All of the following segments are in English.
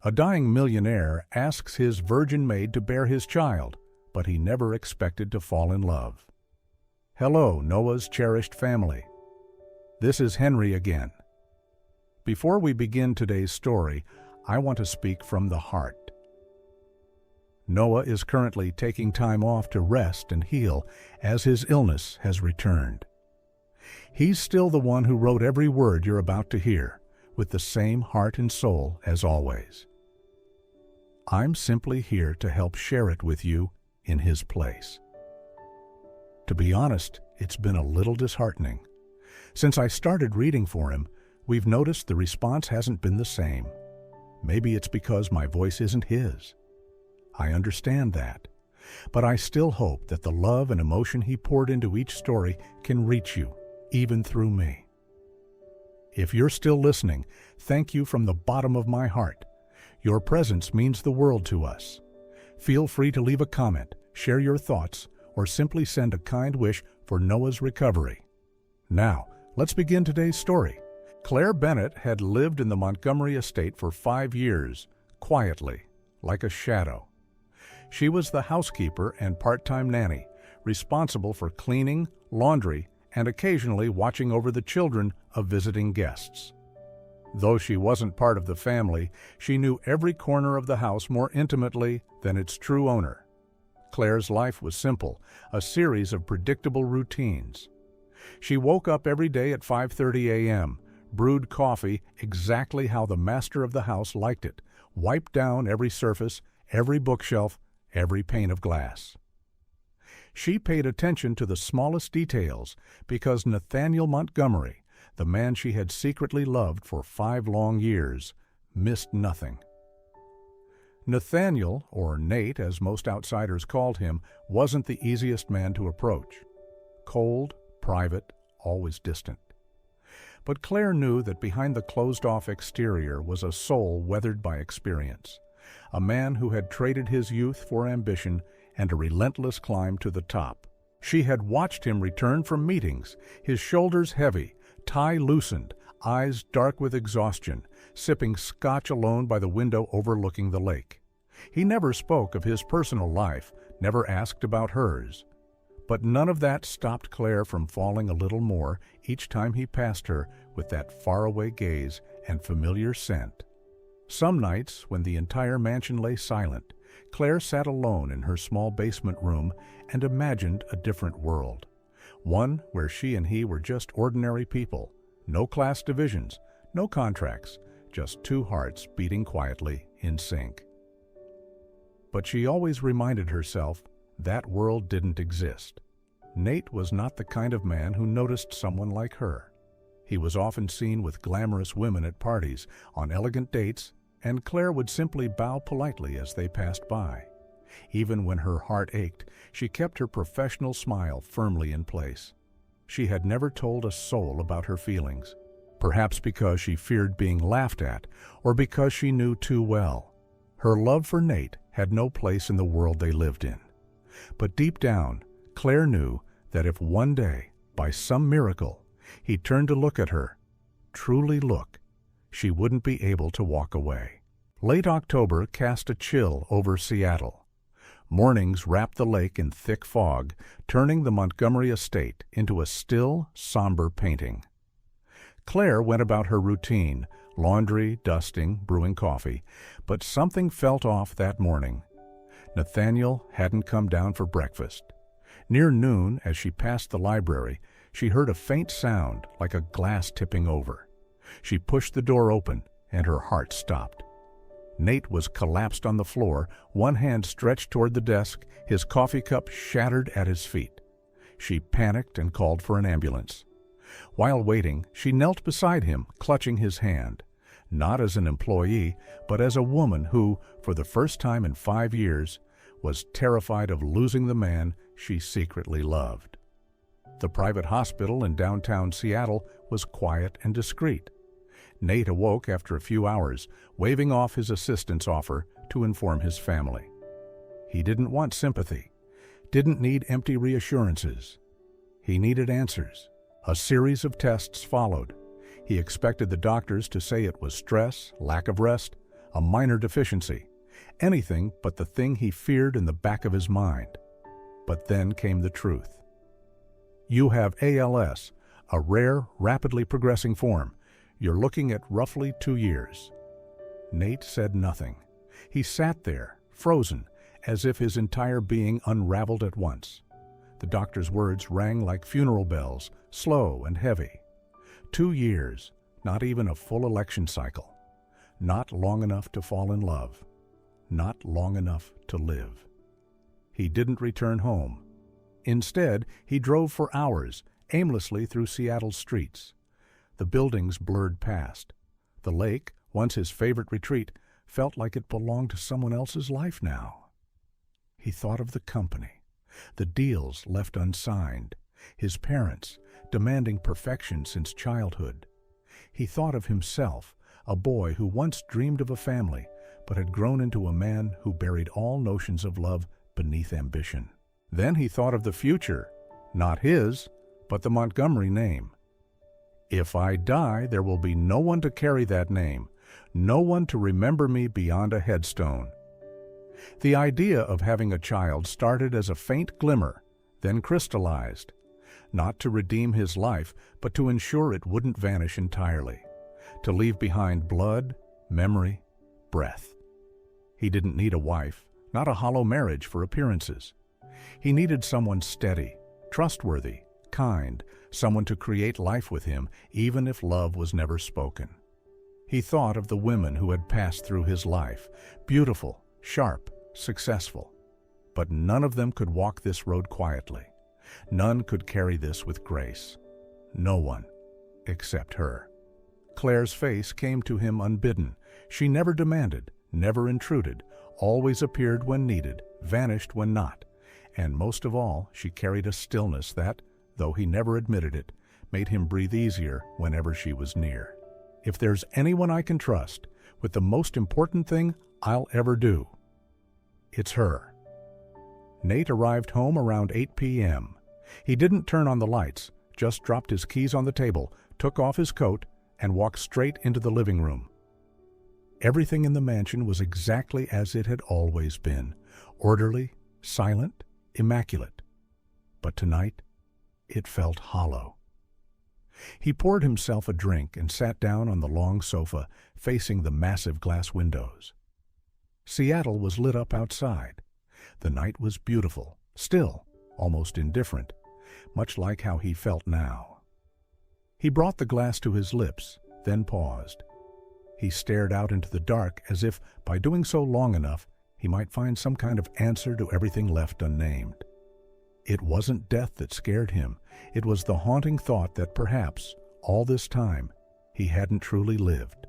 A dying millionaire asks his virgin maid to bear his child, but he never expected to fall in love. Hello, Noah's cherished family. This is Henry again. Before we begin today's story, I want to speak from the heart. Noah is currently taking time off to rest and heal as his illness has returned. He's still the one who wrote every word you're about to hear, with the same heart and soul as always. I'm simply here to help share it with you in his place. To be honest, it's been a little disheartening. Since I started reading for him, we've noticed the response hasn't been the same. Maybe it's because my voice isn't his. I understand that, but I still hope that the love and emotion he poured into each story can reach you, even through me. If you're still listening, thank you from the bottom of my heart. Your presence means the world to us. Feel free to leave a comment, share your thoughts, or simply send a kind wish for Noah's recovery. Now, let's begin today's story. Claire Bennett had lived in the Montgomery estate for 5 years, quietly, like a shadow. She was the housekeeper and part-time nanny, responsible for cleaning, laundry, and occasionally watching over the children of visiting guests. Though she wasn't part of the family, she knew every corner of the house more intimately than its true owner. Claire's life was simple, a series of predictable routines. She woke up every day at 5:30 a.m., brewed coffee exactly how the master of the house liked it, wiped down every surface, every bookshelf, every pane of glass. She paid attention to the smallest details because Nathaniel Montgomery, the man she had secretly loved for 5 long years, missed nothing. Nathaniel, or Nate as most outsiders called him, wasn't the easiest man to approach. Cold, private, always distant. But Claire knew that behind the closed-off exterior was a soul weathered by experience, a man who had traded his youth for ambition and a relentless climb to the top. She had watched him return from meetings, his shoulders heavy, tie loosened, eyes dark with exhaustion, sipping scotch alone by the window overlooking the lake. He never spoke of his personal life, never asked about hers. But none of that stopped Claire from falling a little more each time he passed her with that faraway gaze and familiar scent. Some nights, when the entire mansion lay silent, Claire sat alone in her small basement room and imagined a different world. One where she and he were just ordinary people, no class divisions, no contracts, just 2 hearts beating quietly in sync. But she always reminded herself that world didn't exist. Nate was not the kind of man who noticed someone like her. He was often seen with glamorous women at parties, on elegant dates, and Claire would simply bow politely as they passed by. Even when her heart ached, she kept her professional smile firmly in place. She had never told a soul about her feelings, perhaps because she feared being laughed at, or because she knew too well. Her love for Nate had no place in the world they lived in. But deep down, Claire knew that if one day, by some miracle, he turned to look at her, truly look, she wouldn't be able to walk away. Late October cast a chill over Seattle. Mornings wrapped the lake in thick fog, turning the Montgomery estate into a still, somber painting. Claire went about her routine, laundry, dusting, brewing coffee, but something felt off that morning. Nathaniel hadn't come down for breakfast. Near noon, as she passed the library, she heard a faint sound like a glass tipping over. She pushed the door open, and her heart stopped. Nate was collapsed on the floor, one hand stretched toward the desk, his coffee cup shattered at his feet. She panicked and called for an ambulance. While waiting, she knelt beside him, clutching his hand, not as an employee, but as a woman who, for the first time in 5 years, was terrified of losing the man she secretly loved. The private hospital in downtown Seattle was quiet and discreet. Nate awoke after a few hours, waving off his assistant's offer to inform his family. He didn't want sympathy, didn't need empty reassurances. He needed answers. A series of tests followed. He expected the doctors to say it was stress, lack of rest, a minor deficiency, anything but the thing he feared in the back of his mind. But then came the truth. You have ALS, a rare, rapidly progressing form. You're looking at roughly 2 years. Nate said nothing. He sat there, frozen, as if his entire being unraveled at once. The doctor's words rang like funeral bells, slow and heavy. 2 years, not even a full election cycle. Not long enough to fall in love. Not long enough to live. He didn't return home. Instead, he drove for hours, aimlessly through Seattle's streets. The buildings blurred past. The lake, once his favorite retreat, felt like it belonged to someone else's life now. He thought of the company, the deals left unsigned, his parents, demanding perfection since childhood. He thought of himself, a boy who once dreamed of a family, but had grown into a man who buried all notions of love beneath ambition. Then he thought of the future, not his, but the Montgomery name. If I die, there will be no one to carry that name, no one to remember me beyond a headstone. The idea of having a child started as a faint glimmer, then crystallized, not to redeem his life, but to ensure it wouldn't vanish entirely, to leave behind blood, memory, breath. He didn't need a wife, not a hollow marriage for appearances. He needed someone steady, trustworthy, kind, someone to create life with him, even if love was never spoken. He thought of the women who had passed through his life, beautiful, sharp, successful. But none of them could walk this road quietly. None could carry this with grace. No one, except her. Claire's face came to him unbidden. She never demanded, never intruded, always appeared when needed, vanished when not. And most of all, she carried a stillness that, though he never admitted it, made him breathe easier whenever she was near. If there's anyone I can trust with the most important thing I'll ever do, it's her. Nate arrived home around 8 p.m. He didn't turn on the lights, just dropped his keys on the table, took off his coat, and walked straight into the living room. Everything in the mansion was exactly as it had always been, orderly, silent, immaculate. But tonight, it felt hollow. He poured himself a drink and sat down on the long sofa, facing the massive glass windows. Seattle was lit up outside. The night was beautiful, still, almost indifferent, much like how he felt now. He brought the glass to his lips, then paused. He stared out into the dark as if, by doing so long enough, he might find some kind of answer to everything left unnamed. It wasn't death that scared him. It was the haunting thought that perhaps, all this time, he hadn't truly lived.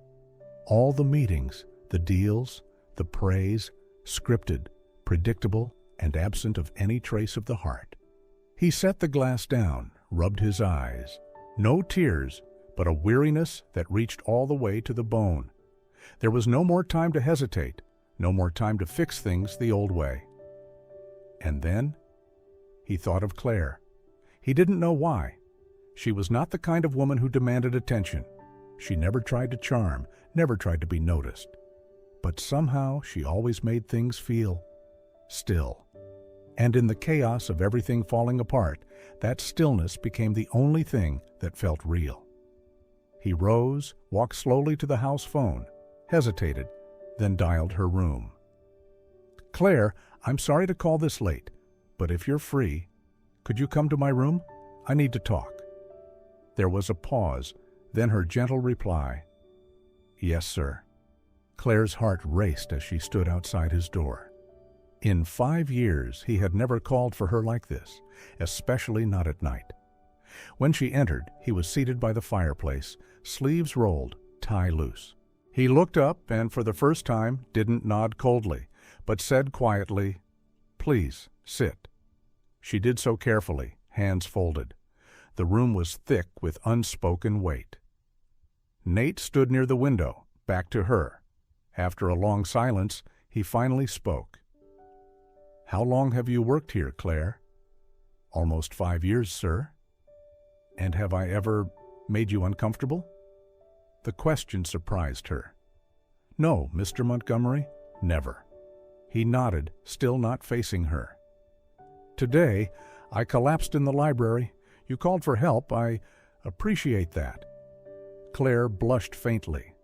All the meetings, the deals, the praise, scripted, predictable, and absent of any trace of the heart. He set the glass down, rubbed his eyes. No tears, but a weariness that reached all the way to the bone. There was no more time to hesitate, no more time to fix things the old way. And then, he thought of Claire. He didn't know why. She was not the kind of woman who demanded attention. She never tried to charm, never tried to be noticed. But somehow she always made things feel still. And in the chaos of everything falling apart, that stillness became the only thing that felt real. He rose, walked slowly to the house phone, hesitated, then dialed her room. "Claire, I'm sorry to call this late, but if you're free, could you come to my room? I need to talk." There was a pause, then her gentle reply, "Yes, sir." Claire's heart raced as she stood outside his door. In 5 years, he had never called for her like this, especially not at night. When she entered, he was seated by the fireplace, sleeves rolled, tie loose. He looked up and, for the first time, didn't nod coldly, but said quietly, "Please, sit." She did so carefully, hands folded. The room was thick with unspoken weight. Nate stood near the window, back to her. After a long silence, he finally spoke. "How long have you worked here, Claire?" "Almost 5 years, sir." "And have I ever made you uncomfortable?" The question surprised her. No, Mr. Montgomery, never. He nodded, still not facing her. Today, I collapsed in the library. You called for help. I appreciate that. Claire blushed faintly.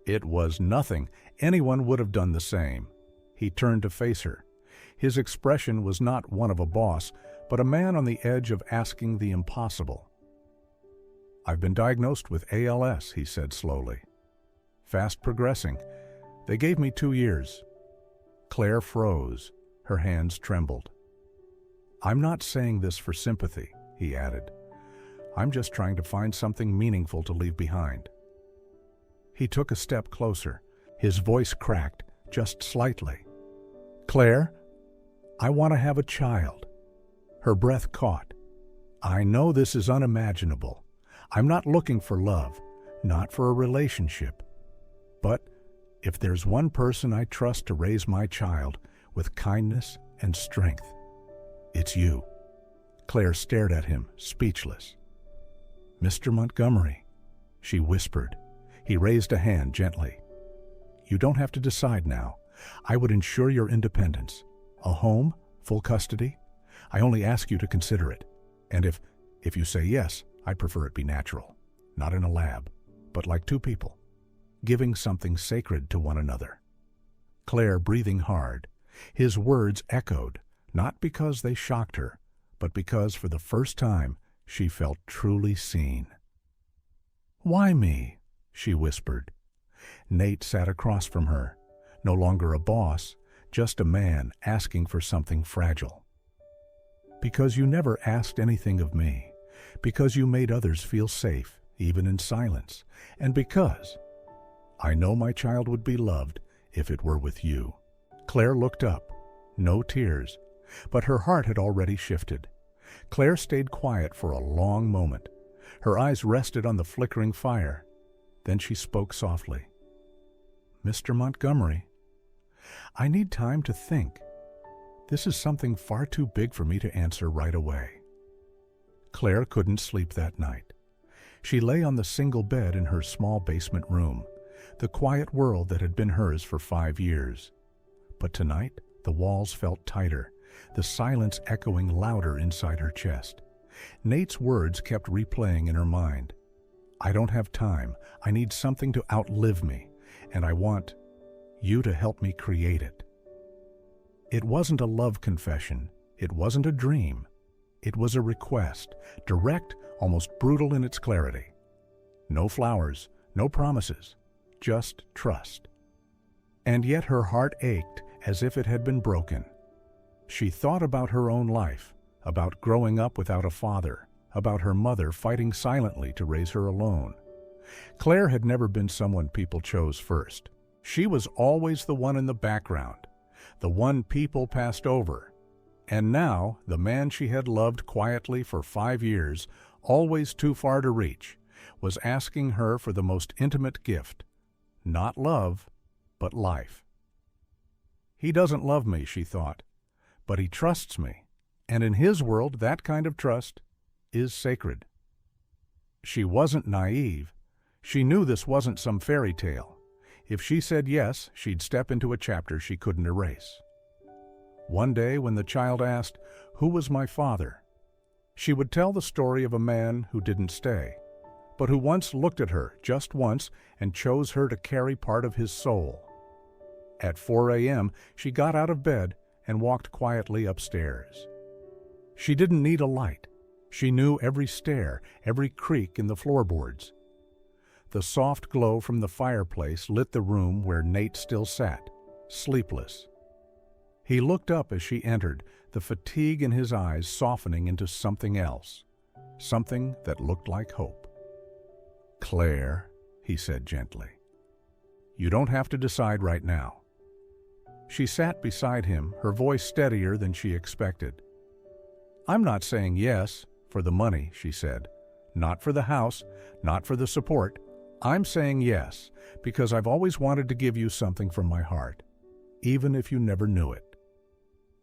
It was nothing. Anyone would have done the same. He turned to face her. His expression was not one of a boss, but a man on the edge of asking the impossible. I've been diagnosed with ALS, he said slowly. Fast progressing. They gave me 2 years. Claire froze. Her hands trembled. I'm not saying this for sympathy, he added. I'm just trying to find something meaningful to leave behind. He took a step closer. His voice cracked, just slightly. Claire, I want to have a child. Her breath caught. I know this is unimaginable. I'm not looking for love, not for a relationship. But if there's one person I trust to raise my child with kindness and strength, it's you. Claire stared at him, speechless. Mr. Montgomery, she whispered. He raised a hand gently. You don't have to decide now. I would ensure your independence. A home, full custody. I only ask you to consider it. And if you say yes, I'd prefer it be natural. Not in a lab, but like 2 people, giving something sacred to one another. Claire breathing hard. His words echoed, not because they shocked her, but because for the first time she felt truly seen. Why me? She whispered. Nate sat across from her, no longer a boss, just a man asking for something fragile. Because you never asked anything of me, because you made others feel safe, even in silence, and because I know my child would be loved if it were with you. Claire looked up, no tears, but her heart had already shifted. Claire stayed quiet for a long moment. Her eyes rested on the flickering fire. Then she spoke softly. Mr. Montgomery, I need time to think. This is something far too big for me to answer right away. Claire couldn't sleep that night. She lay on the single bed in her small basement room, the quiet world that had been hers for 5 years. But tonight, the walls felt tighter, the silence echoing louder inside her chest. Nate's words kept replaying in her mind. I don't have time. I need something to outlive me, and I want you to help me create it. It wasn't a love confession. It wasn't a dream. It was a request, direct, almost brutal in its clarity. No flowers, no promises, just trust. And yet her heart ached as if it had been broken. She thought about her own life, about growing up without a father, about her mother fighting silently to raise her alone. Claire had never been someone people chose first. She was always the one in the background, the one people passed over. And now, the man she had loved quietly for 5 years, always too far to reach, was asking her for the most intimate gift. Not love, but life. He doesn't love me, she thought, but he trusts me, and in his world that kind of trust is sacred. She wasn't naive. She knew this wasn't some fairy tale. If she said yes, she'd step into a chapter she couldn't erase. One day when the child asked, "Who was my father?" she would tell the story of a man who didn't stay, but who once looked at her, just once, and chose her to carry part of his soul. At 4 a.m., she got out of bed and walked quietly upstairs. She didn't need a light. She knew every stair, every creak in the floorboards. The soft glow from the fireplace lit the room where Nate still sat, sleepless. He looked up as she entered, the fatigue in his eyes softening into something else, something that looked like hope. "Claire," he said gently, "you don't have to decide right now." She sat beside him, her voice steadier than she expected. "I'm not saying yes for the money," she said. "Not for the house, not for the support. I'm saying yes because I've always wanted to give you something from my heart, even if you never knew it."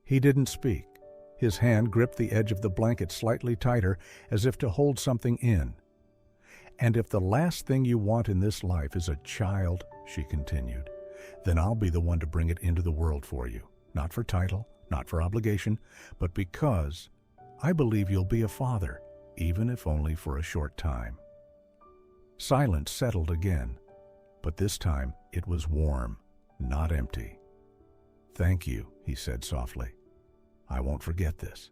He didn't speak. His hand gripped the edge of the blanket slightly tighter, as if to hold something in. "And if the last thing you want in this life is a child," she continued, "then I'll be the one to bring it into the world for you. Not for title, not for obligation, but because I believe you'll be a father, even if only for a short time." Silence settled again, but this time it was warm, not empty. "Thank you," he said softly. "I won't forget this."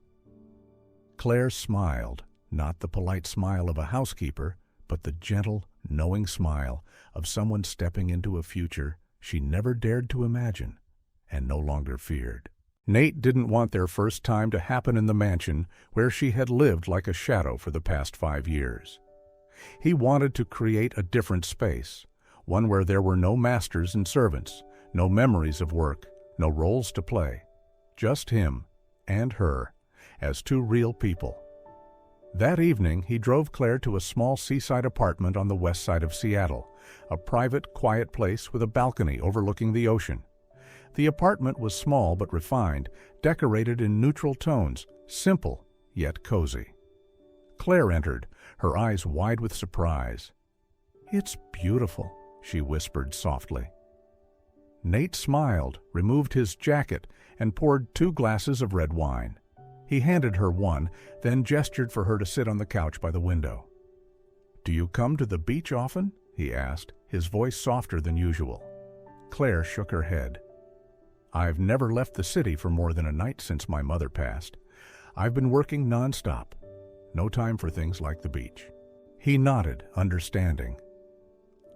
Claire smiled, not the polite smile of a housekeeper, but the gentle, knowing smile of someone stepping into a future she never dared to imagine and no longer feared. Nate didn't want their first time to happen in the mansion where she had lived like a shadow for the past 5 years. He wanted to create a different space, one where there were no masters and servants, no memories of work, no roles to play, just him and her as two real people. That evening, he drove Claire to a small seaside apartment on the west side of Seattle, a private, quiet place with a balcony overlooking the ocean. The apartment was small but refined, decorated in neutral tones, simple yet cozy. Claire entered, her eyes wide with surprise. "It's beautiful," she whispered softly. Nate smiled, removed his jacket, and poured 2 glasses of red wine. He handed her one, then gestured for her to sit on the couch by the window. "Do you come to the beach often?" he asked, his voice softer than usual. Claire shook her head. "I've never left the city for more than a night since my mother passed. I've been working nonstop. No time for things like the beach." He nodded, understanding.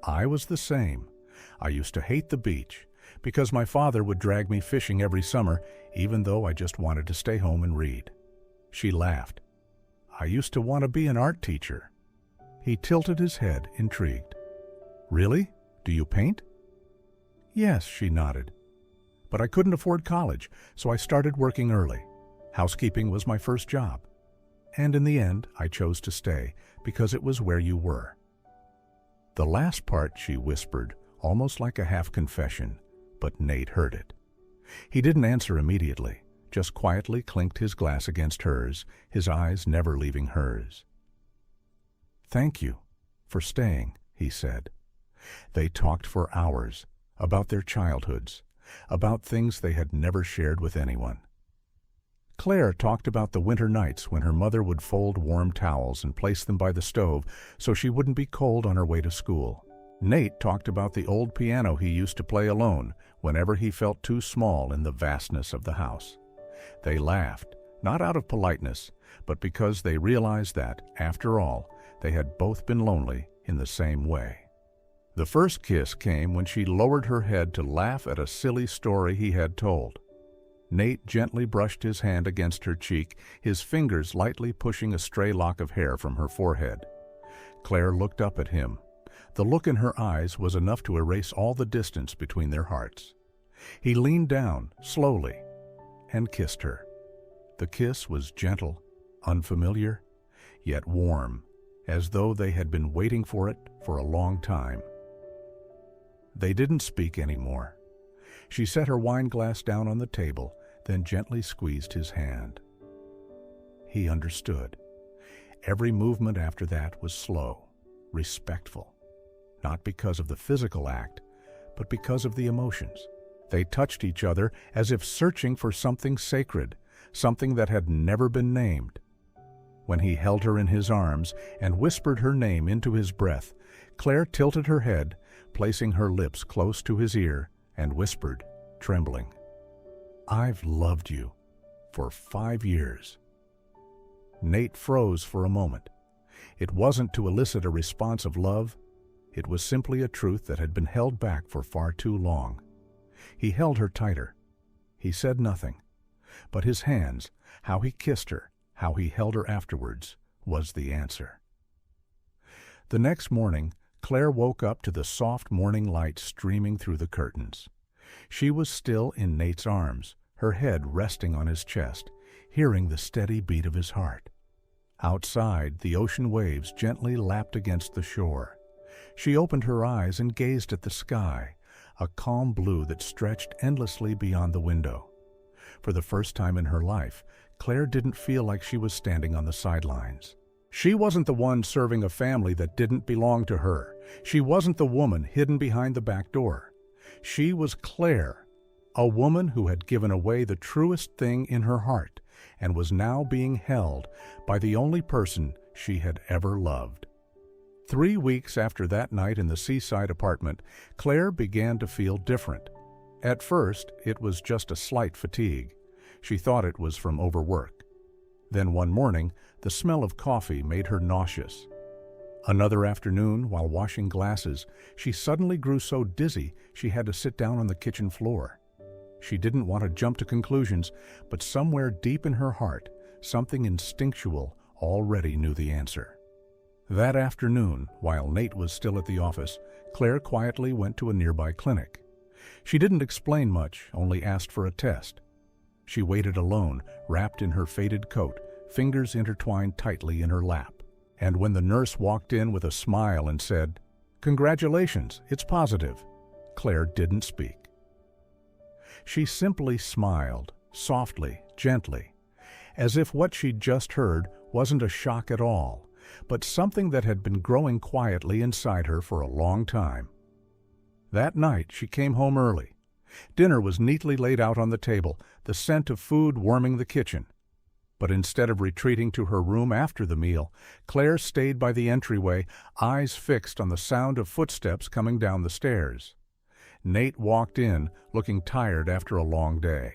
"I was the same. I used to hate the beach because my father would drag me fishing every summer, even though I just wanted to stay home and read." She laughed. "I used to want to be an art teacher." He tilted his head, intrigued. "Really? Do you paint?" "Yes," she nodded. "But I couldn't afford college, so I started working early. Housekeeping was my first job. And in the end, I chose to stay because it was where you were." The last part she whispered, almost like a half-confession, but Nate heard it. He didn't answer immediately, just quietly clinked his glass against hers, his eyes never leaving hers. "Thank you for staying," he said. They talked for hours, about their childhoods, about things they had never shared with anyone. Claire talked about the winter nights when her mother would fold warm towels and place them by the stove so she wouldn't be cold on her way to school. Nate talked about the old piano he used to play alone whenever he felt too small in the vastness of the house. They laughed, not out of politeness, but because they realized that, after all, they had both been lonely in the same way. The first kiss came when she lowered her head to laugh at a silly story he had told. Nate gently brushed his hand against her cheek, his fingers lightly pushing a stray lock of hair from her forehead. Claire looked up at him. The look in her eyes was enough to erase all the distance between their hearts. He leaned down, slowly, and kissed her. The kiss was gentle, unfamiliar, yet warm, as though they had been waiting for it for a long time. They didn't speak anymore. She set her wine glass down on the table, then gently squeezed his hand. He understood. Every movement after that was slow, respectful, not because of the physical act, but because of the emotions. They touched each other as if searching for something sacred, something that had never been named. When he held her in his arms and whispered her name into his breath, Claire tilted her head, placing her lips close to his ear, and whispered, trembling, "I've loved you for 5 years." Nate froze for a moment. It wasn't to elicit a response of love. It was simply a truth that had been held back for far too long. He held her tighter. He said nothing, but his hands, how he kissed her, how he held her afterwards, was the answer. The next morning, Claire woke up to the soft morning light streaming through the curtains. She was still in Nate's arms, her head resting on his chest, hearing the steady beat of his heart. Outside, the ocean waves gently lapped against the shore. She opened her eyes and gazed at the sky, a calm blue that stretched endlessly beyond the window. For the first time in her life, Claire didn't feel like she was standing on the sidelines. She wasn't the one serving a family that didn't belong to her. She wasn't the woman hidden behind the back door. She was Claire, a woman who had given away the truest thing in her heart and was now being held by the only person she had ever loved. 3 weeks after that night in the seaside apartment, Claire began to feel different. At first, it was just a slight fatigue. She thought it was from overwork. Then one morning, the smell of coffee made her nauseous. Another afternoon, while washing glasses, she suddenly grew so dizzy she had to sit down on the kitchen floor. She didn't want to jump to conclusions, but somewhere deep in her heart, something instinctual already knew the answer. That afternoon, while Nate was still at the office, Claire quietly went to a nearby clinic. She didn't explain much, only asked for a test. She waited alone, wrapped in her faded coat, fingers intertwined tightly in her lap. And when the nurse walked in with a smile and said, "Congratulations, it's positive," Claire didn't speak. She simply smiled, softly, gently, as if what she'd just heard wasn't a shock at all, but something that had been growing quietly inside her for a long time. That night she came home early. Dinner was neatly laid out on the table, the scent of food warming the kitchen. But instead of retreating to her room after the meal, Claire stayed by the entryway, eyes fixed on the sound of footsteps coming down the stairs. Nate walked in, looking tired after a long day.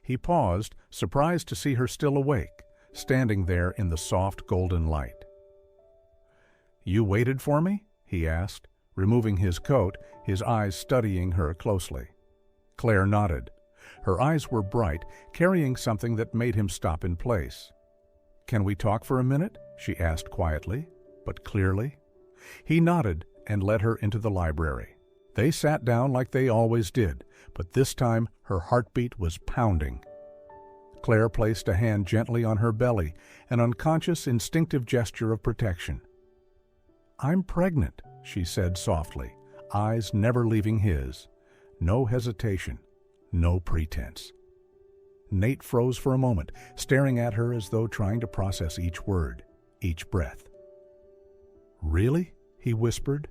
He paused, surprised to see her still awake, standing there in the soft golden light. "You waited for me?" he asked, removing his coat, his eyes studying her closely. Claire nodded. Her eyes were bright, carrying something that made him stop in place. "Can we talk for a minute?" she asked quietly, but clearly. He nodded and led her into the library. They sat down like they always did, but this time her heartbeat was pounding. Claire placed a hand gently on her belly, an unconscious, instinctive gesture of protection. "I'm pregnant," she said softly, eyes never leaving his. No hesitation, no pretense. Nate froze for a moment, staring at her as though trying to process each word, each breath. "Really?" he whispered.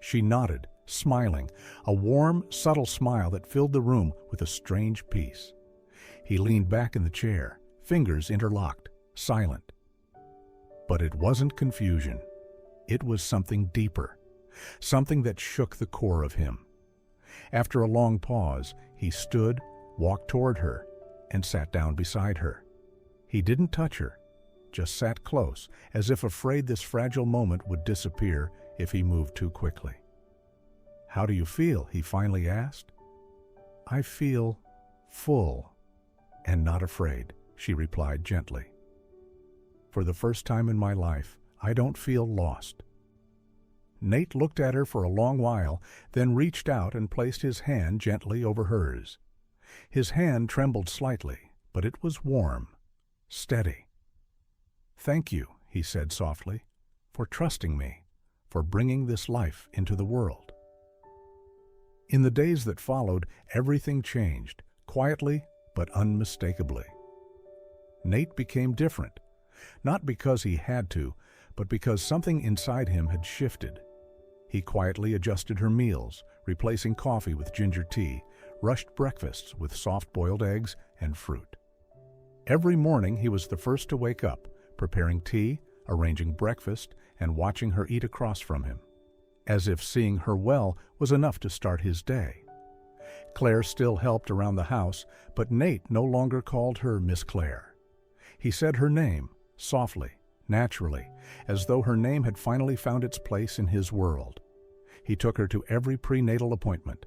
She nodded, smiling, a warm, subtle smile that filled the room with a strange peace. He leaned back in the chair, fingers interlocked, silent. But it wasn't confusion. It was something deeper, something that shook the core of him. After a long pause, he stood, walked toward her, and sat down beside her. He didn't touch her, just sat close, as if afraid this fragile moment would disappear if he moved too quickly. "How do you feel?" he finally asked. "I feel full and not afraid," she replied gently. "For the first time in my life, I don't feel lost." Nate looked at her for a long while, then reached out and placed his hand gently over hers. His hand trembled slightly, but it was warm, steady. "Thank you," he said softly, "for trusting me, for bringing this life into the world." In the days that followed, everything changed, quietly but unmistakably. Nate became different, not because he had to, but because something inside him had shifted. He quietly adjusted her meals, replacing coffee with ginger tea, rushed breakfasts with soft-boiled eggs and fruit. Every morning he was the first to wake up, preparing tea, arranging breakfast, and watching her eat across from him, as if seeing her well was enough to start his day. Claire still helped around the house, but Nate no longer called her Miss Claire. He said her name, softly, naturally, as though her name had finally found its place in his world. He took her to every prenatal appointment.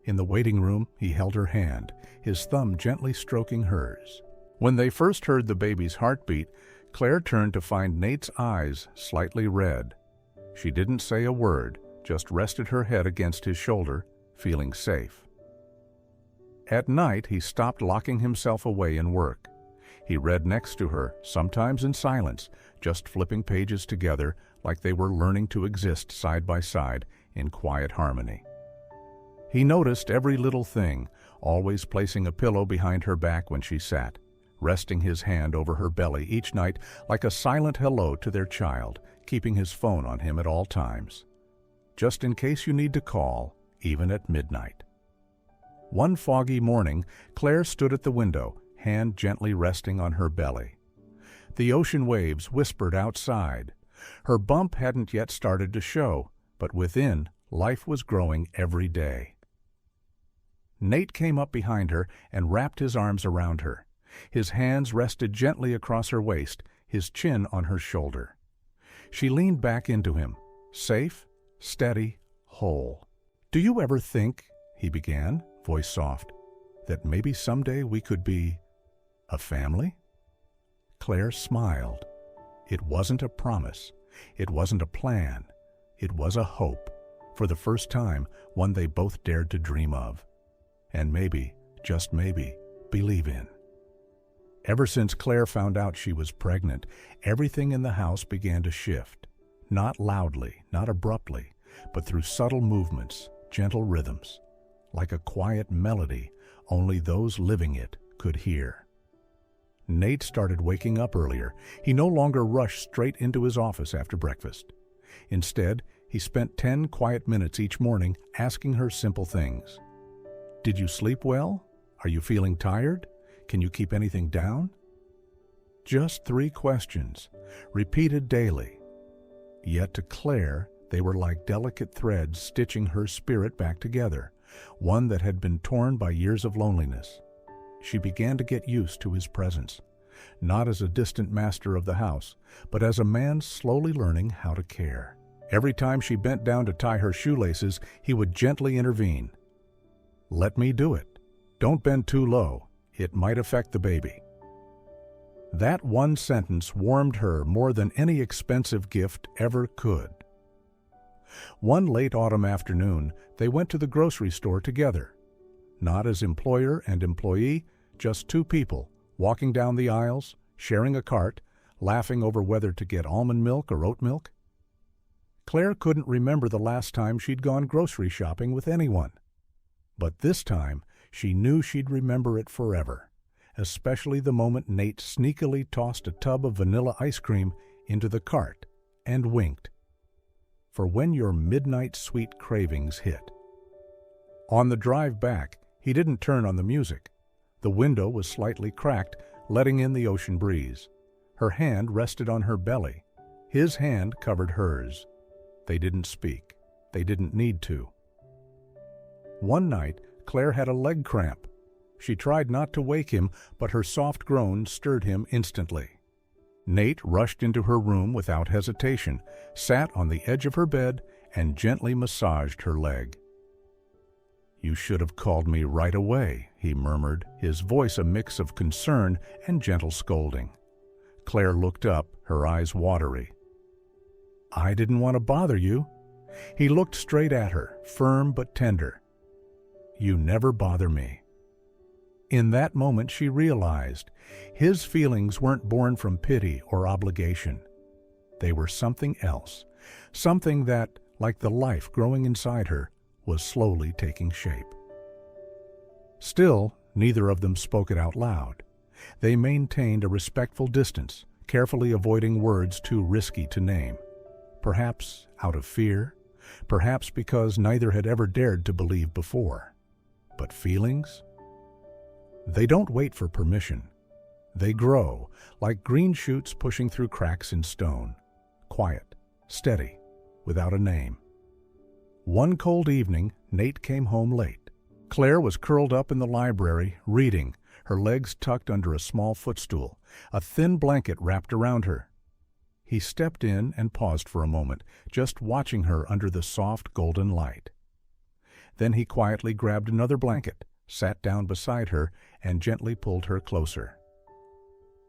In the waiting room, he held her hand, his thumb gently stroking hers. When they first heard the baby's heartbeat, Claire turned to find Nate's eyes slightly red. She didn't say a word, just rested her head against his shoulder, feeling safe. At night, he stopped locking himself away in work. He read next to her, sometimes in silence, just flipping pages together like they were learning to exist side by side in quiet harmony. He noticed every little thing, always placing a pillow behind her back when she sat, resting his hand over her belly each night like a silent hello to their child, keeping his phone on him at all times, just in case you need to call, even at midnight. One foggy morning, Claire stood at the window, hand gently resting on her belly. The ocean waves whispered outside. Her bump hadn't yet started to show, but within, life was growing every day. Nate came up behind her and wrapped his arms around her. His hands rested gently across her waist, his chin on her shoulder. She leaned back into him, safe, steady, whole. "Do you ever think," he began, voice soft, "that maybe someday we could be a family?" Claire smiled. It wasn't a promise. It wasn't a plan. It was a hope, for the first time, one they both dared to dream of. And maybe, just maybe, believe in. Ever since Claire found out she was pregnant, everything in the house began to shift. Not loudly, not abruptly, but through subtle movements, gentle rhythms, like a quiet melody only those living it could hear. Nate started waking up earlier. He no longer rushed straight into his office after breakfast. Instead, he spent 10 quiet minutes each morning asking her simple things. "Did you sleep well? Are you feeling tired? Can you keep anything down?" Just 3 questions, repeated daily. Yet to Claire, they were like delicate threads stitching her spirit back together, one that had been torn by years of loneliness. She began to get used to his presence, not as a distant master of the house, but as a man slowly learning how to care. Every time she bent down to tie her shoelaces, he would gently intervene. "Let me do it. Don't bend too low. It might affect the baby." That one sentence warmed her more than any expensive gift ever could. One late autumn afternoon, they went to the grocery store together. Not as employer and employee, just 2 people, walking down the aisles, sharing a cart, laughing over whether to get almond milk or oat milk. Claire couldn't remember the last time she'd gone grocery shopping with anyone. But this time, she knew she'd remember it forever, especially the moment Nate sneakily tossed a tub of vanilla ice cream into the cart and winked. For when your midnight sweet cravings hit. On the drive back, he didn't turn on the music. The window was slightly cracked, letting in the ocean breeze. Her hand rested on her belly. His hand covered hers. They didn't speak. They didn't need to. One night, Claire had a leg cramp. She tried not to wake him, but her soft groan stirred him instantly. Nate rushed into her room without hesitation, sat on the edge of her bed, and gently massaged her leg. "You should have called me right away," he murmured, his voice a mix of concern and gentle scolding. Claire looked up, her eyes watery. "I didn't want to bother you." He looked straight at her, firm but tender. "You never bother me." In that moment she realized his feelings weren't born from pity or obligation. They were something else, something that, like the life growing inside her, was slowly taking shape. Still, neither of them spoke it out loud. They maintained a respectful distance, carefully avoiding words too risky to name. Perhaps out of fear, perhaps because neither had ever dared to believe before. But feelings? They don't wait for permission. They grow, like green shoots pushing through cracks in stone. Quiet, steady, without a name. One cold evening, Nate came home late. Claire was curled up in the library, reading, her legs tucked under a small footstool, a thin blanket wrapped around her. He stepped in and paused for a moment, just watching her under the soft golden light. Then he quietly grabbed another blanket, sat down beside her, and gently pulled her closer.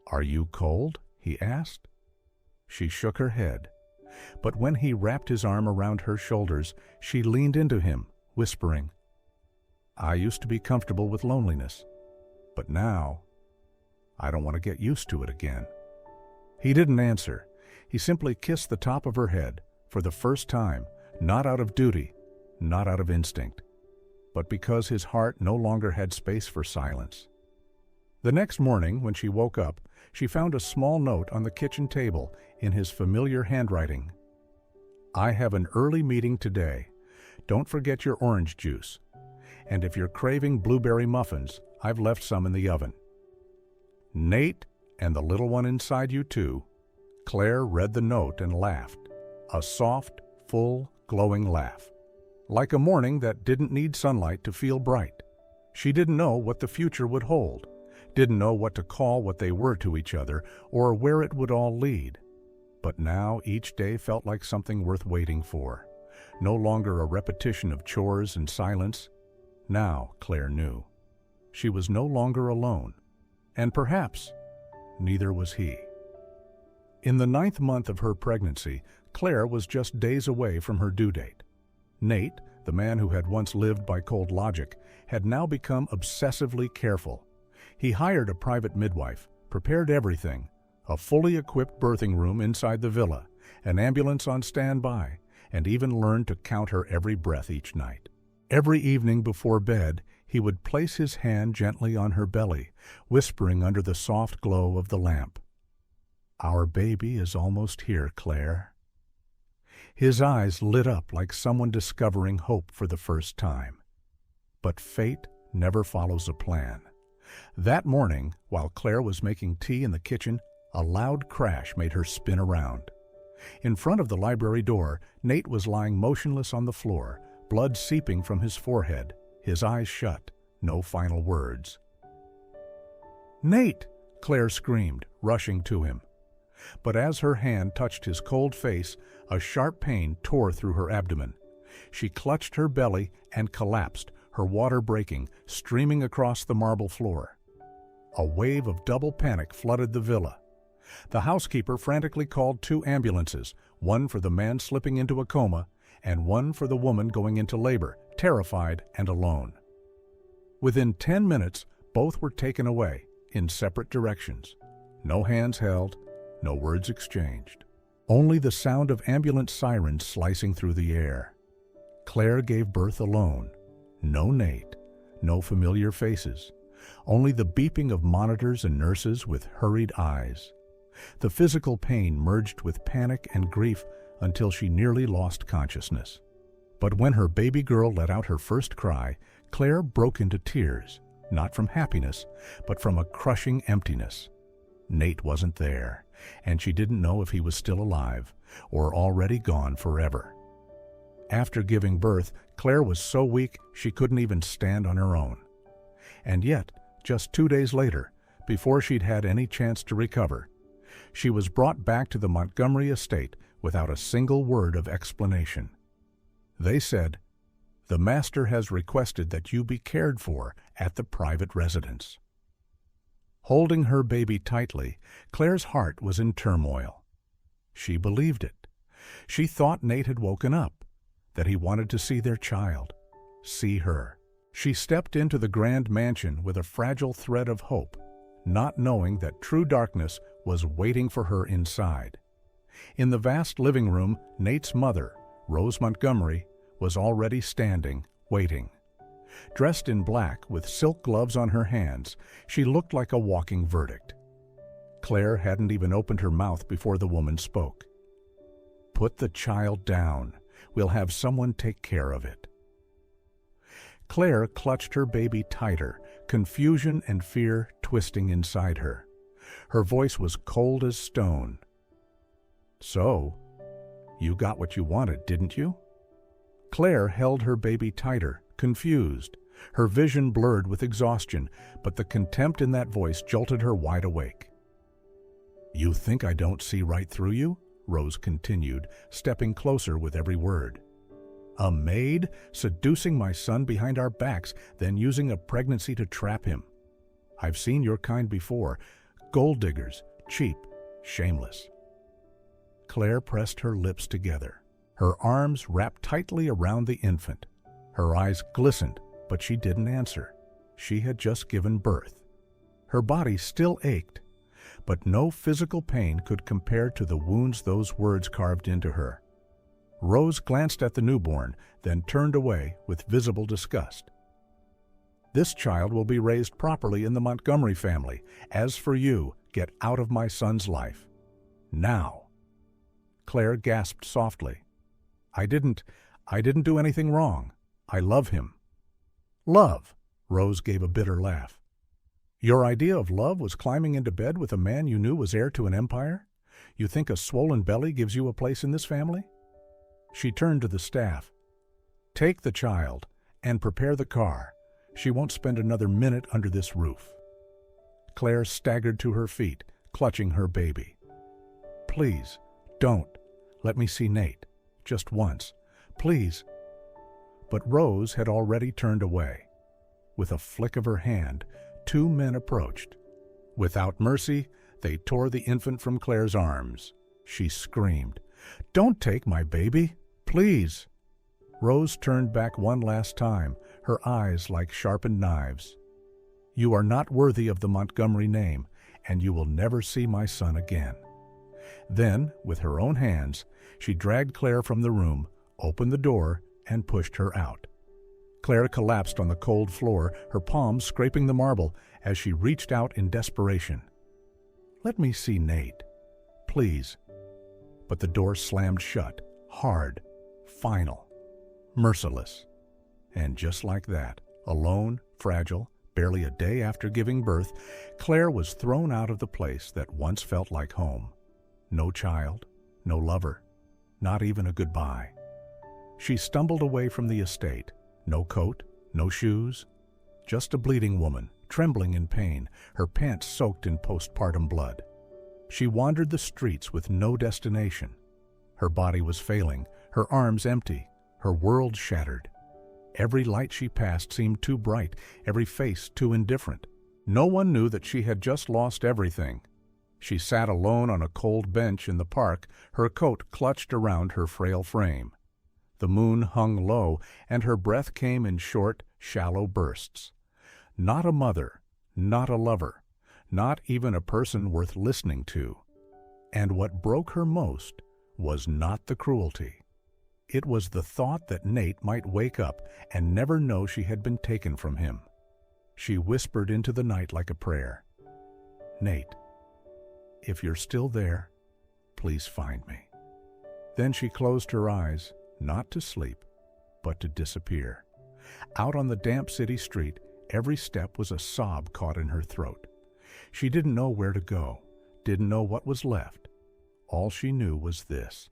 "Are you cold?" he asked. She shook her head. But when he wrapped his arm around her shoulders, she leaned into him, whispering, "I used to be comfortable with loneliness, but now I don't want to get used to it again." He didn't answer. He simply kissed the top of her head, for the first time, not out of duty, not out of instinct, but because his heart no longer had space for silence. The next morning, when she woke up, she found a small note on the kitchen table in his familiar handwriting. "I have an early meeting today. Don't forget your orange juice. And if you're craving blueberry muffins, I've left some in the oven." "Nate, and the little one inside you too." Claire read the note and laughed. A soft, full, glowing laugh. Like a morning that didn't need sunlight to feel bright. She didn't know what the future would hold, didn't know what to call what they were to each other, or where it would all lead. But now each day felt like something worth waiting for. No longer a repetition of chores and silence. Now, Claire knew, she was no longer alone. And perhaps neither was he. In the 9th month of her pregnancy, Claire was just days away from her due date. Nate, the man who had once lived by cold logic, had now become obsessively careful. He hired a private midwife, prepared everything, a fully equipped birthing room inside the villa, an ambulance on standby, and even learned to count her every breath each night. Every evening before bed, he would place his hand gently on her belly, whispering under the soft glow of the lamp, "Our baby is almost here, Claire." His eyes lit up like someone discovering hope for the first time. But fate never follows a plan. That morning, while Claire was making tea in the kitchen, a loud crash made her spin around. In front of the library door, Nate was lying motionless on the floor, blood seeping from his forehead, his eyes shut, no final words. "Nate!" Claire screamed, rushing to him. But as her hand touched his cold face, a sharp pain tore through her abdomen. She clutched her belly and collapsed, her water breaking, streaming across the marble floor. A wave of double panic flooded the villa. The housekeeper frantically called 2 ambulances, one for the man slipping into a coma, and one for the woman going into labor, terrified and alone. Within 10 minutes, both were taken away, in separate directions. No hands held, no words exchanged. Only the sound of ambulance sirens slicing through the air. Claire gave birth alone. No Nate, no familiar faces. Only the beeping of monitors and nurses with hurried eyes. The physical pain merged with panic and grief until she nearly lost consciousness. But when her baby girl let out her first cry, Claire broke into tears, not from happiness, but from a crushing emptiness. Nate wasn't there, and she didn't know if he was still alive or already gone forever. After giving birth, Claire was so weak she couldn't even stand on her own. And yet, just 2 days later, before she'd had any chance to recover, she was brought back to the Montgomery estate without a single word of explanation. They said, "The master has requested that you be cared for at the private residence." Holding her baby tightly, Claire's heart was in turmoil. She believed it. She thought Nate had woken up, that he wanted to see their child, see her. She stepped into the grand mansion with a fragile thread of hope, not knowing that true darkness was waiting for her inside. In the vast living room, Nate's mother, Rose Montgomery, was already standing, waiting. Dressed in black, with silk gloves on her hands, she looked like a walking verdict. Claire hadn't even opened her mouth before the woman spoke. "Put the child down. We'll have someone take care of it." Claire clutched her baby tighter, confusion and fear twisting inside her. Her voice was cold as stone. "So, you got what you wanted, didn't you?" Claire held her baby tighter, confused, her vision blurred with exhaustion, but the contempt in that voice jolted her wide awake. "You think I don't see right through you?" Rose continued, stepping closer with every word. "A maid seducing my son behind our backs, then using a pregnancy to trap him. I've seen your kind before, gold diggers, cheap, shameless." Claire pressed her lips together, her arms wrapped tightly around the infant. Her eyes glistened, but she didn't answer. She had just given birth. Her body still ached, but no physical pain could compare to the wounds those words carved into her. Rose glanced at the newborn, then turned away with visible disgust. This child will be raised properly in the Montgomery family. As for you, get out of my son's life. Now." Claire gasped softly. I didn't do anything wrong. I love him." "Love?" Rose gave a bitter laugh. "Your idea of love was climbing into bed with a man you knew was heir to an empire? You think a swollen belly gives you a place in this family?" She turned to the staff. "Take the child and prepare the car. She won't spend another minute under this roof." Claire staggered to her feet, clutching her baby. "Please, don't. Let me see Nate. Just once. Please." But Rose had already turned away. With a flick of her hand, 2 men approached. Without mercy, they tore the infant from Claire's arms. She screamed, "Don't take my baby, please." Rose turned back one last time, her eyes like sharpened knives. "You are not worthy of the Montgomery name, and you will never see my son again." Then, with her own hands, she dragged Claire from the room, opened the door, and pushed her out. Claire collapsed on the cold floor, her palms scraping the marble as she reached out in desperation. "Let me see Nate, please." But the door slammed shut, hard, final, merciless. And just like that, alone, fragile, barely a day after giving birth, Claire was thrown out of the place that once felt like home. No child, no lover, not even a goodbye. She stumbled away from the estate, no coat, no shoes, just a bleeding woman, trembling in pain, her pants soaked in postpartum blood. She wandered the streets with no destination. Her body was failing, her arms empty, her world shattered. Every light she passed seemed too bright, every face too indifferent. No one knew that she had just lost everything. She sat alone on a cold bench in the park, her coat clutched around her frail frame. The moon hung low, and her breath came in short, shallow bursts. Not a mother, not a lover, not even a person worth listening to. And what broke her most was not the cruelty. It was the thought that Nate might wake up and never know she had been taken from him. She whispered into the night like a prayer, "Nate, if you're still there, please find me." Then she closed her eyes, not to sleep, but to disappear. Out on the damp city street, every step was a sob caught in her throat. She didn't know where to go, didn't know what was left. All she knew was this: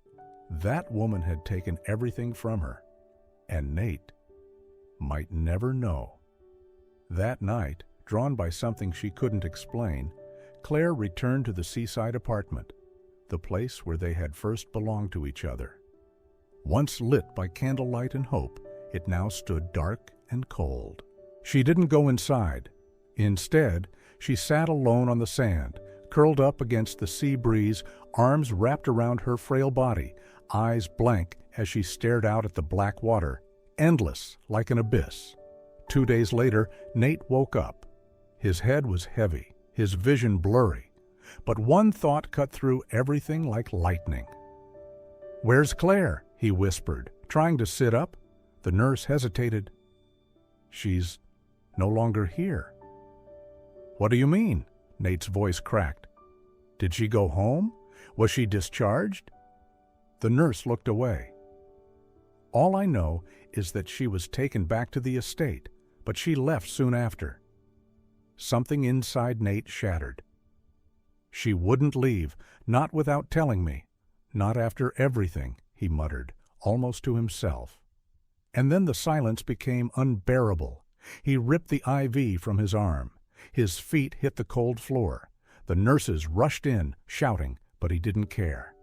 that woman had taken everything from her, and Nate might never know. That night, drawn by something she couldn't explain, Claire returned to the seaside apartment, the place where they had first belonged to each other. Once lit by candlelight and hope, it now stood dark and cold. She didn't go inside. Instead, she sat alone on the sand, curled up against the sea breeze, arms wrapped around her frail body, eyes blank as she stared out at the black water, endless like an abyss. 2 days later, Nate woke up. His head was heavy, his vision blurry, but one thought cut through everything like lightning. "Where's Claire?" he whispered, trying to sit up. The nurse hesitated. "She's no longer here." "What do you mean?" Nate's voice cracked. "Did she go home? Was she discharged?" The nurse looked away. "All I know is that she was taken back to the estate, but she left soon after." Something inside Nate shattered. "She wouldn't leave, not without telling me, not after everything," he muttered, almost to himself. And then the silence became unbearable. He ripped the IV from his arm. His feet hit the cold floor. The nurses rushed in, shouting, but he didn't care.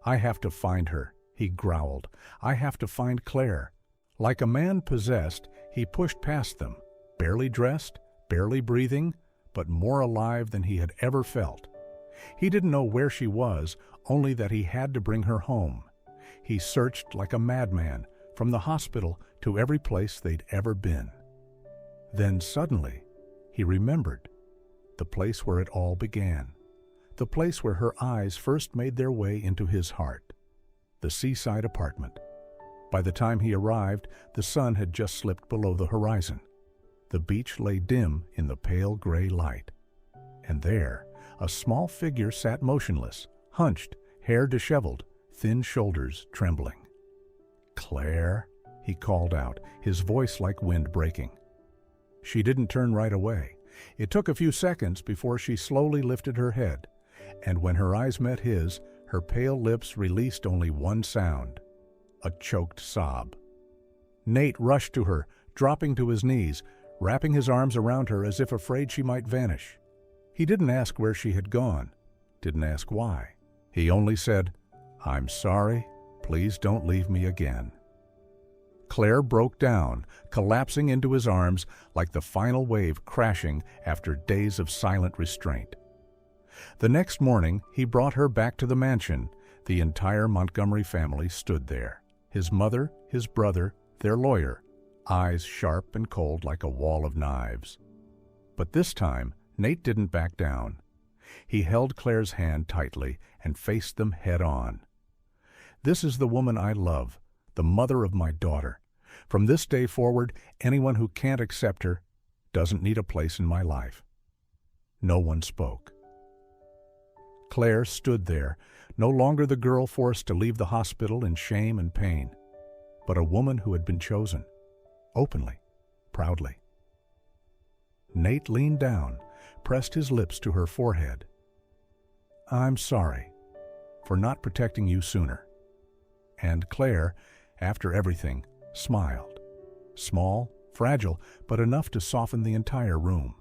"I have to find her," he growled. "I have to find Claire." Like a man possessed, he pushed past them, barely dressed, barely breathing, but more alive than he had ever felt. He didn't know where she was, only that he had to bring her home. He searched like a madman, from the hospital to every place they'd ever been. Then suddenly, he remembered the place where it all began, the place where her eyes first made their way into his heart, the seaside apartment. By the time he arrived, the sun had just slipped below the horizon. The beach lay dim in the pale gray light. And there, a small figure sat motionless, hunched, hair disheveled, thin shoulders trembling. "Claire," he called out, his voice like wind breaking. She didn't turn right away. It took a few seconds before she slowly lifted her head, and when her eyes met his, her pale lips released only one sound, a choked sob. Nate rushed to her, dropping to his knees, wrapping his arms around her as if afraid she might vanish. He didn't ask where she had gone, didn't ask why. He only said, "I'm sorry, please don't leave me again." Claire broke down, collapsing into his arms like the final wave crashing after days of silent restraint. The next morning, he brought her back to the mansion. The entire Montgomery family stood there. His mother, his brother, their lawyer, eyes sharp and cold like a wall of knives. But this time, Nate didn't back down. He held Claire's hand tightly and faced them head on. "This is the woman I love, the mother of my daughter. From this day forward, anyone who can't accept her doesn't need a place in my life." No one spoke. Claire stood there, no longer the girl forced to leave the hospital in shame and pain, but a woman who had been chosen, openly, proudly. Nate leaned down, pressed his lips to her forehead. "I'm sorry for not protecting you sooner." And Claire, after everything, smiled. Small, fragile, but enough to soften the entire room.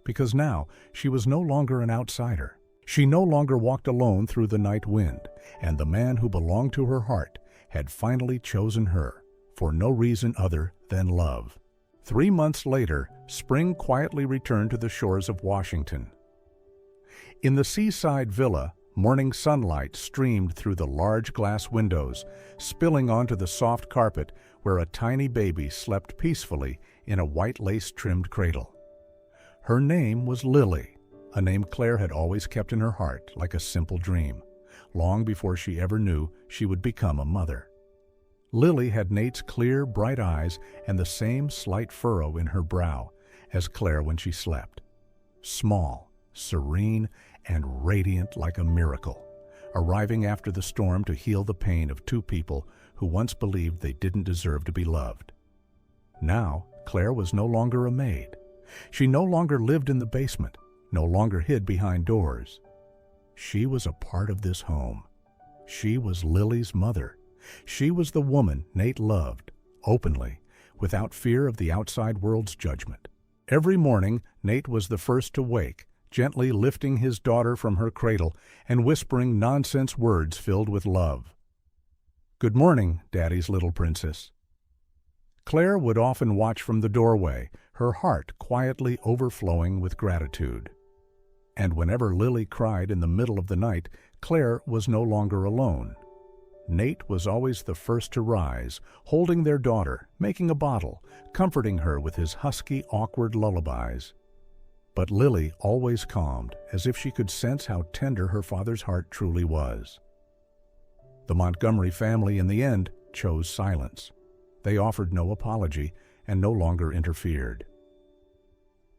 Because now she was no longer an outsider. She no longer walked alone through the night wind, and the man who belonged to her heart had finally chosen her, for no reason other than love. 3 months later, spring quietly returned to the shores of Washington. In the seaside villa, morning sunlight streamed through the large glass windows, spilling onto the soft carpet where a tiny baby slept peacefully in a white lace-trimmed cradle. Her name was Lily, a name Claire had always kept in her heart like a simple dream, long before she ever knew she would become a mother. Lily had Nate's clear, bright eyes and the same slight furrow in her brow as Claire when she slept. Small, serene, and radiant like a miracle, arriving after the storm to heal the pain of two people who once believed they didn't deserve to be loved. Now, Claire was no longer a maid. She no longer lived in the basement, no longer hid behind doors. She was a part of this home. She was Lily's mother. She was the woman Nate loved, openly, without fear of the outside world's judgment. Every morning, Nate was the first to wake, gently lifting his daughter from her cradle and whispering nonsense words filled with love. "Good morning, Daddy's little princess." Claire would often watch from the doorway, her heart quietly overflowing with gratitude. And whenever Lily cried in the middle of the night, Claire was no longer alone. Nate was always the first to rise, holding their daughter, making a bottle, comforting her with his husky, awkward lullabies. But Lily always calmed, as if she could sense how tender her father's heart truly was. The Montgomery family, in the end, chose silence. They offered no apology and no longer interfered.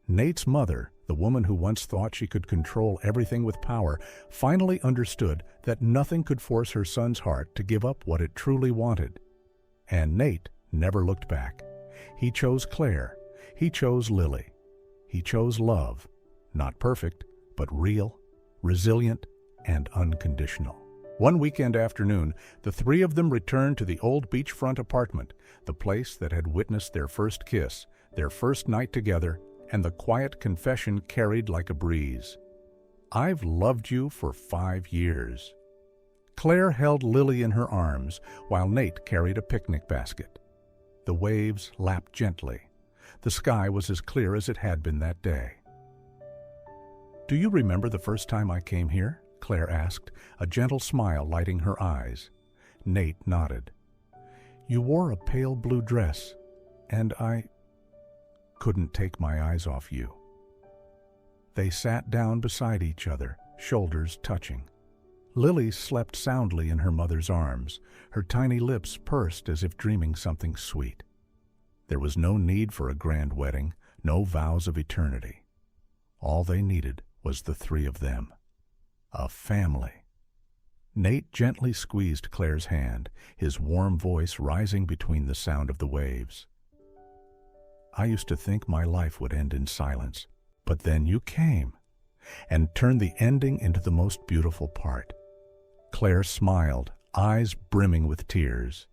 Nate's mother, the woman who once thought she could control everything with power, finally understood that nothing could force her son's heart to give up what it truly wanted. And Nate never looked back. He chose Claire. He chose Lily. He chose love, not perfect, but real, resilient, and unconditional. One weekend afternoon, the three of them returned to the old beachfront apartment, the place that had witnessed their first kiss, their first night together, and the quiet confession carried like a breeze. "I've loved you for 5 years." Claire held Lily in her arms, while Nate carried a picnic basket. The waves lapped gently. The sky was as clear as it had been that day. "Do you remember the first time I came here?" Claire asked, a gentle smile lighting her eyes. Nate nodded. "You wore a pale blue dress, and I couldn't take my eyes off you." They sat down beside each other, shoulders touching. Lily slept soundly in her mother's arms, her tiny lips pursed as if dreaming something sweet. There was no need for a grand wedding, no vows of eternity. All they needed was the three of them. A family. Nate gently squeezed Claire's hand, his warm voice rising between the sound of the waves. I used to think my life would end in silence, but then you came and turned the ending into the most beautiful part. Claire smiled, eyes brimming with tears.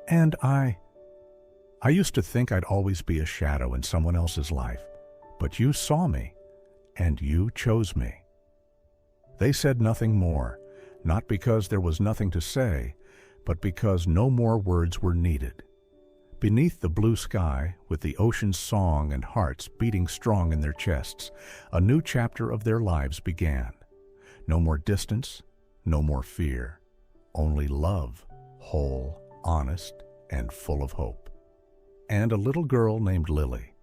And I used to think I'd always be a shadow in someone else's life, but you saw me, and you chose me. They said nothing more, not because there was nothing to say, but because no more words were needed. Beneath the blue sky, with the ocean's song and hearts beating strong in their chests, a new chapter of their lives began. No more distance, no more fear, only love, whole, honest, and full of hope. And a little girl named Lily,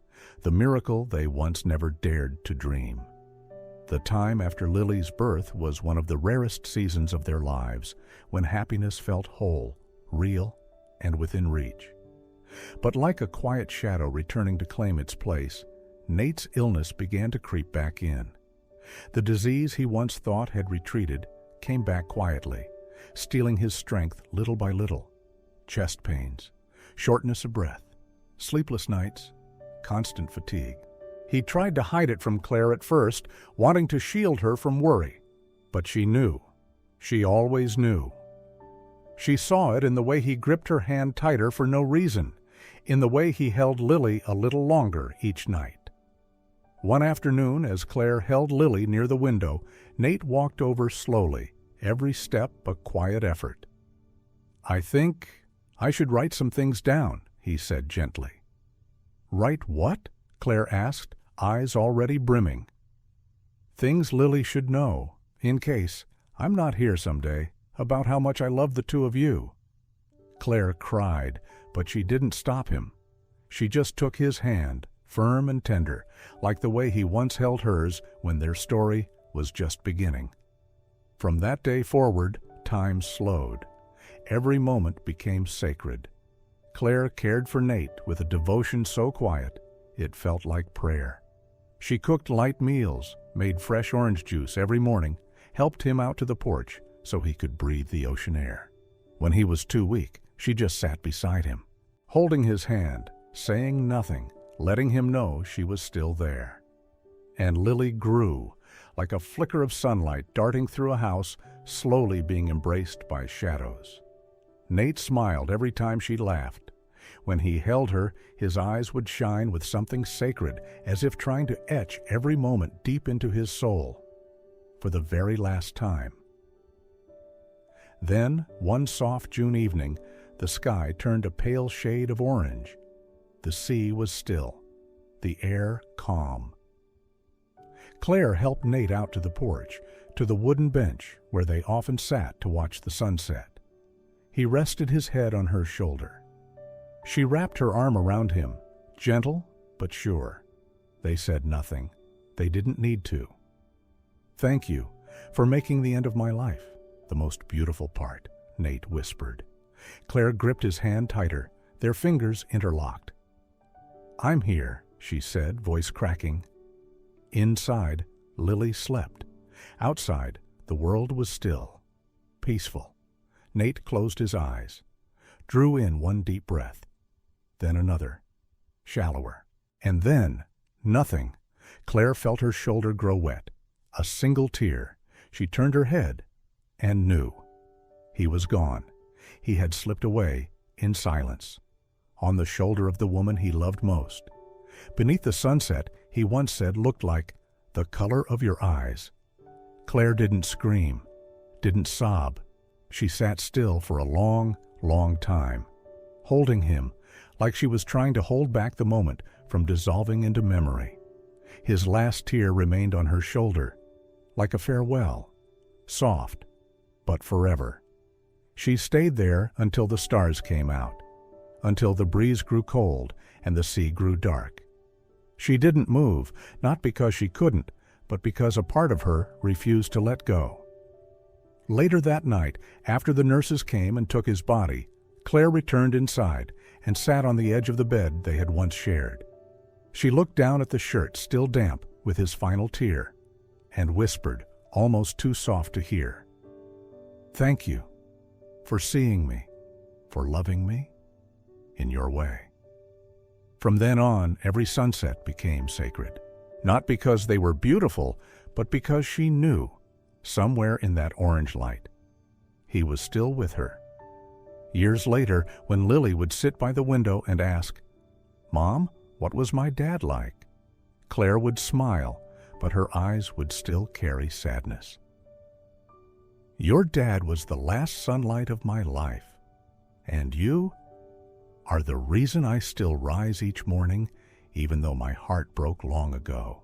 the miracle they once never dared to dream. The time after Lily's birth was one of the rarest seasons of their lives, when happiness felt whole, real, and within reach. But like a quiet shadow returning to claim its place, Nate's illness began to creep back in. The disease he once thought had retreated came back quietly, stealing his strength little by little. Chest pains, shortness of breath, sleepless nights, constant fatigue. He tried to hide it from Claire at first, wanting to shield her from worry. But she knew. She always knew. She saw it in the way he gripped her hand tighter for no reason, in the way he held Lily a little longer each night. One afternoon, as Claire held Lily near the window, Nate walked over slowly, every step a quiet effort. I think I should write some things down, he said gently. Write what? Claire asked, eyes already brimming. Things Lily should know, in case I'm not here someday, about how much I love the two of you. Claire cried, but she didn't stop him. She just took his hand, firm and tender, like the way he once held hers when their story was just beginning. From that day forward, time slowed. Every moment became sacred. Claire cared for Nate with a devotion so quiet, it felt like prayer. She cooked light meals, made fresh orange juice every morning, helped him out to the porch so he could breathe the ocean air. When he was too weak, she just sat beside him, holding his hand, saying nothing, letting him know she was still there. And Lily grew, like a flicker of sunlight darting through a house, slowly being embraced by shadows. Nate smiled every time she laughed. When he held her, his eyes would shine with something sacred, as if trying to etch every moment deep into his soul, for the very last time. Then, one soft June evening, the sky turned a pale shade of orange. The sea was still, the air calm. Claire helped Nate out to the porch, to the wooden bench where they often sat to watch the sunset. He rested his head on her shoulder. She wrapped her arm around him, gentle but sure. They said nothing. They didn't need to. Thank you for making the end of my life the most beautiful part, Nate whispered. Claire gripped his hand tighter, their fingers interlocked. I'm here, she said, voice cracking. Inside, Lily slept. Outside, the world was still, peaceful. Nate closed his eyes, drew in one deep breath, then another, shallower. And then, nothing. Claire felt her shoulder grow wet. A single tear. She turned her head and knew. He was gone. He had slipped away in silence, on the shoulder of the woman he loved most. Beneath the sunset, he once said looked like the color of your eyes. Claire didn't scream, didn't sob. She sat still for a long, long time, holding him like she was trying to hold back the moment from dissolving into memory. His last tear remained on her shoulder, like a farewell, soft, but forever. She stayed there until the stars came out, until the breeze grew cold and the sea grew dark. She didn't move, not because she couldn't, but because a part of her refused to let go. Later that night, after the nurses came and took his body, Claire returned inside and sat on the edge of the bed they had once shared. She looked down at the shirt still damp with his final tear and whispered, almost too soft to hear, "Thank you for seeing me, for loving me in your way." From then on, every sunset became sacred, not because they were beautiful, but because she knew, somewhere in that orange light, he was still with her. Years later, when Lily would sit by the window and ask, "Mom, what was my dad like?" Claire would smile, but her eyes would still carry sadness. "Your dad was the last sunlight of my life, and you are the reason I still rise each morning, even though my heart broke long ago."